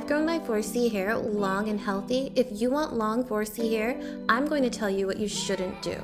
I've grown my 4C hair long and healthy. If you want long 4C hair, I'm going to tell you what you shouldn't do.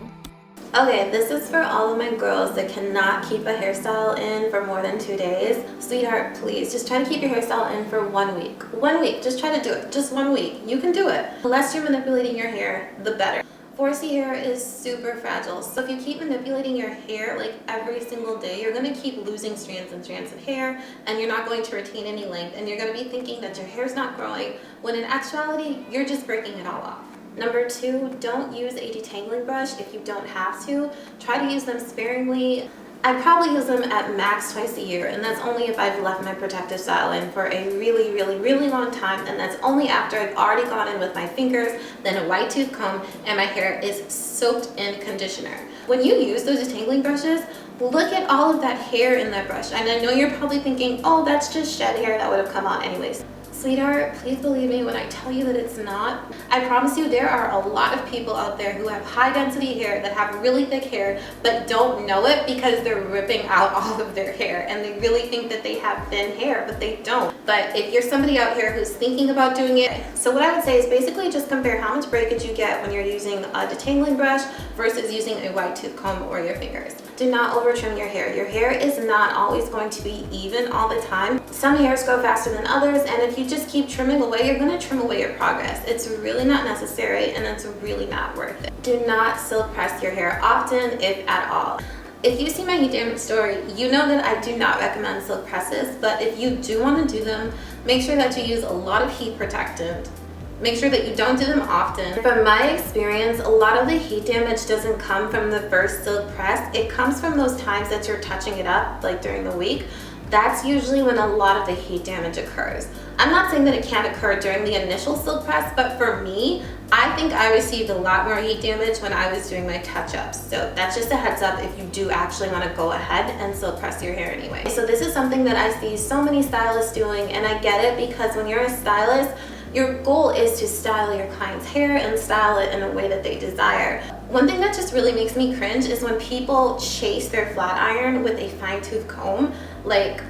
Okay, this is for all of my girls that cannot keep a hairstyle in for more than 2 days. Sweetheart, please, just try to keep your hairstyle in for 1 week. 1 week, just try to do it. Just 1 week. You can do it. The less you're manipulating your hair, the better. 4C hair is super fragile, so if you keep manipulating your hair like every single day, you're going to keep losing strands and strands of hair, and you're not going to retain any length, and you're going to be thinking that your hair's not growing, when in actuality, you're just breaking it all off. Number 2, don't use a detangling brush if you don't have to. Try to use them sparingly. I probably use them at max twice a year, and that's only if I've left my protective style in for a really long time, and that's only after I've already gone in with my fingers, then a white tooth comb, and my hair is soaked in conditioner. When you use those detangling brushes, look at all of that hair in that brush, and I know you're probably thinking, oh, that's just shed hair that would have come on anyways. Sweetheart, please believe me when I tell you that it's not. I promise you there are a lot of people out there who have high density hair that have really thick hair but don't know it because they're ripping out all of their hair and they really think that they have thin hair, but they don't. But if you're somebody out here who's thinking about doing it, so what I would say is basically just compare how much breakage you get when you're using a detangling brush versus using a white tooth comb or your fingers. Do not over trim your hair. Your hair is not always going to be even all the time. Some hairs grow faster than others, and if you just keep trimming away, you're going to trim away your progress. It's really not necessary, and it's really not worth it. Do not silk press your hair often, if at all. If you see my heat damage story, you know that I do not recommend silk presses, but if you do want to do them, make sure that you use a lot of heat protectant. Make sure that you don't do them often. From my experience, a lot of the heat damage doesn't come from the first silk press. It comes from those times that you're touching it up, like during the week. That's usually when a lot of the heat damage occurs. I'm not saying that it can't occur during the initial silk press, but for me, I think I received a lot more heat damage when I was doing my touch-ups. So that's just a heads up if you do actually want to go ahead and silk press your hair anyway. So this is something that I see so many stylists doing, and I get it because when you're a stylist, your goal is to style your client's hair and style it in a way that they desire. One thing that just really makes me cringe is when people chase their flat iron with a fine tooth comb. Like,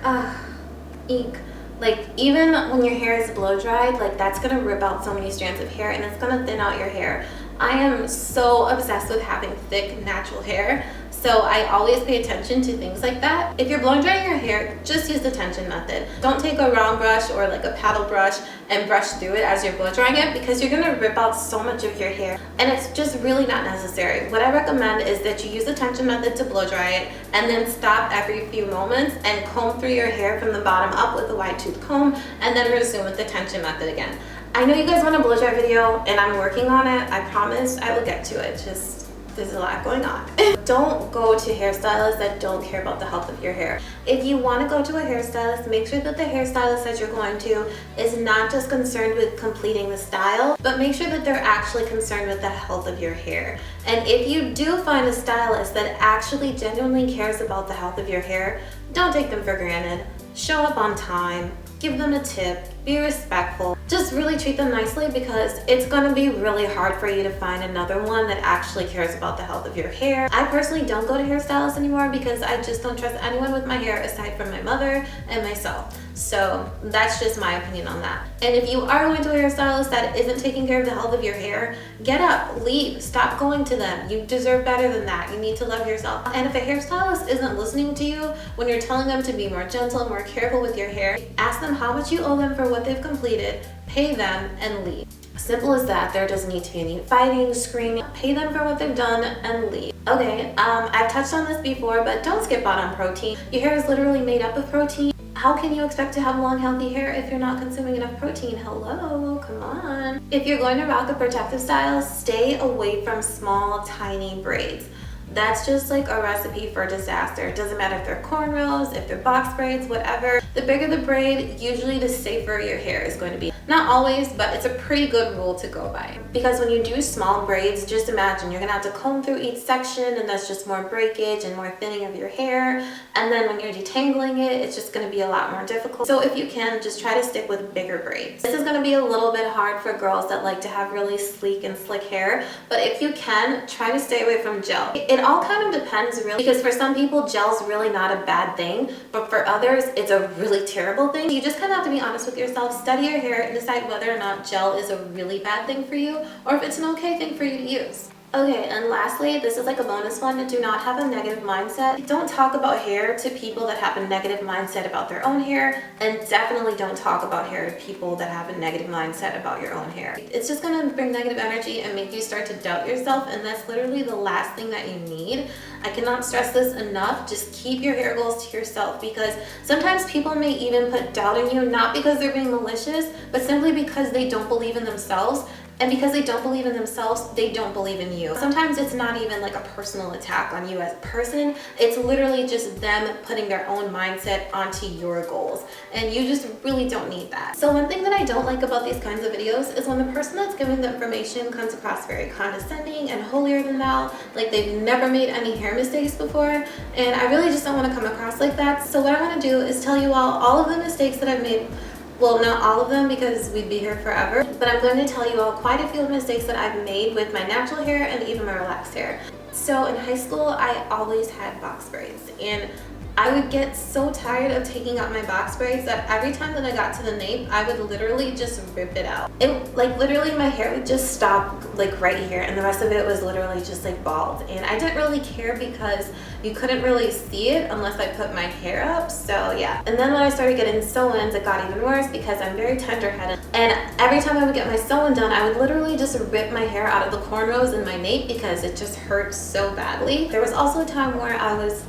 eek. Like, even when your hair is blow dried, like that's gonna rip out so many strands of hair and it's gonna thin out your hair. I am so obsessed with having thick, natural hair. So I always pay attention to things like that. If you're blow drying your hair, just use the tension method. Don't take a round brush or like a paddle brush and brush through it as you're blow drying it because you're gonna rip out so much of your hair and it's just really not necessary. What I recommend is that you use the tension method to blow dry it and then stop every few moments and comb through your hair from the bottom up with a wide tooth comb and then resume with the tension method again. I know you guys want a blow dry video and I'm working on it. I promise I will get to it. Just there's a lot going on. Don't go to hairstylists that don't care about the health of your hair. If you want to go to a hairstylist, make sure that the hairstylist that you're going to is not just concerned with completing the style, but make sure that they're actually concerned with the health of your hair. And if you do find a stylist that actually genuinely cares about the health of your hair, don't take them for granted. Show up on time, give them a tip, be respectful. Just really treat them nicely because it's gonna be really hard for you to find another one that actually cares about the health of your hair. I personally don't go to hairstylists anymore because I just don't trust anyone with my hair aside from my mother and myself. So that's just my opinion on that. And if you are going to a hairstylist that isn't taking care of the health of your hair, get up, leave, stop going to them. You deserve better than that. You need to love yourself. And if a hairstylist isn't listening to you when you're telling them to be more gentle, more careful with your hair, ask them how much you owe them for what they've completed, pay them, and leave. Simple as that. There doesn't need to be any fighting, screaming. Pay them for what they've done and leave. Okay, I've touched on this before, but don't skip out on protein. Your hair is literally made up of protein. How can you expect to have long, healthy hair if you're not consuming enough protein? Hello, come on. If you're going to rock a protective style, stay away from small, tiny braids. That's just like a recipe for disaster. It doesn't matter if they're cornrows, if they're box braids, whatever. The bigger the braid, usually the safer your hair is going to be. Not always, but it's a pretty good rule to go by. Because when you do small braids, just imagine you're gonna have to comb through each section and that's just more breakage and more thinning of your hair. And then when you're detangling it, it's just gonna be a lot more difficult. So if you can, just try to stick with bigger braids. This is gonna be a little bit hard for girls that like to have really sleek and slick hair, but if you can, try to stay away from gel. It all kind of depends really, because for some people, gel's really not a bad thing, but for others, it's a really really terrible thing. You just kind of have to be honest with yourself, study your hair, and decide whether or not gel is a really bad thing for you or if it's an okay thing for you to use. Okay, and lastly, this is like a bonus one. Do not have a negative mindset. Don't talk about hair to people that have a negative mindset about their own hair, and definitely don't talk about hair to people that have a negative mindset about your own hair. It's just gonna bring negative energy and make you start to doubt yourself, and that's literally the last thing that you need. I cannot stress this enough. Just keep your hair goals to yourself, because sometimes people may even put doubt in you, not because they're being malicious, but simply because they don't believe in themselves. And because they don't believe in themselves, they don't believe in you. Sometimes it's not even like a personal attack on you as a person. It's literally just them putting their own mindset onto your goals. And you just really don't need that. So one thing that I don't like about these kinds of videos is when the person that's giving the information comes across very condescending and holier than thou, like they've never made any hair mistakes before. And I really just don't want to come across like that. So what I want to do is tell you all of the mistakes that I've made. Well, not all of them, because we'd be here forever, but I'm going to tell you all quite a few mistakes that I've made with my natural hair and even my relaxed hair. So in high school, I always had box braids, and I would get so tired of taking out my box braids that every time that I got to the nape, I would literally just rip it out. Like literally my hair would just stop like right here, and the rest of it was literally just like bald. And I didn't really care because you couldn't really see it unless I put my hair up, so yeah. And then when I started getting sew-ins, it got even worse because I'm very tender-headed. And every time I would get my sew-in done, I would literally just rip my hair out of the cornrows in my nape because it just hurt so badly. There was also a time where I was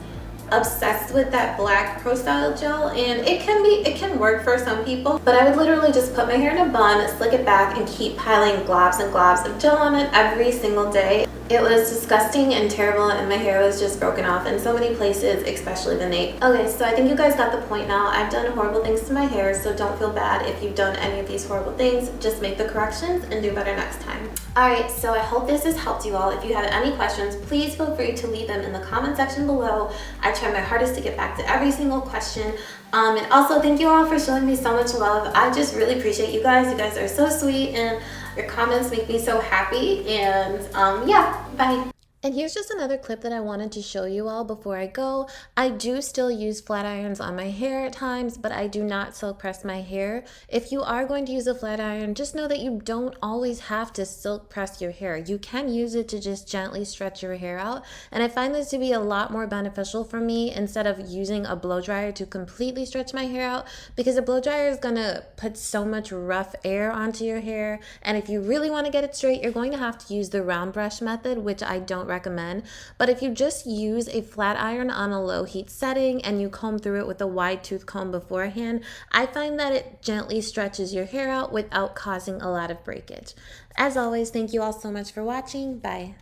obsessed with that black pro style gel, and it can work for some people, but I would literally just put my hair in a bun, slick it back, and keep piling globs and globs of gel on it every single day. It was disgusting and terrible, and my hair was just broken off in so many places, especially the nape. Okay, so I think you guys got the point now. I've done horrible things to my hair, so don't feel bad if you've done any of these horrible things. Just make the corrections and do better next time. Alright, so I hope this has helped you all. If you have any questions, please feel free to leave them in the comment section below. I try my hardest to get back to every single question. And also, thank you all for showing me so much love. I just really appreciate you guys. You guys are so sweet, and your comments make me so happy. And yeah, bye. And here's just another clip that I wanted to show you all before I go. I do still use flat irons on my hair at times, but I do not silk press my hair. If you are going to use a flat iron, just know that you don't always have to silk press your hair. You can use it to just gently stretch your hair out. And I find this to be a lot more beneficial for me instead of using a blow dryer to completely stretch my hair out, because a blow dryer is gonna put so much rough air onto your hair. And if you really want to get it straight, you're going to have to use the round brush method, which I don't recommend. But if you just use a flat iron on a low heat setting and you comb through it with a wide tooth comb beforehand, I find that it gently stretches your hair out without causing a lot of breakage. As always, thank you all so much for watching. Bye.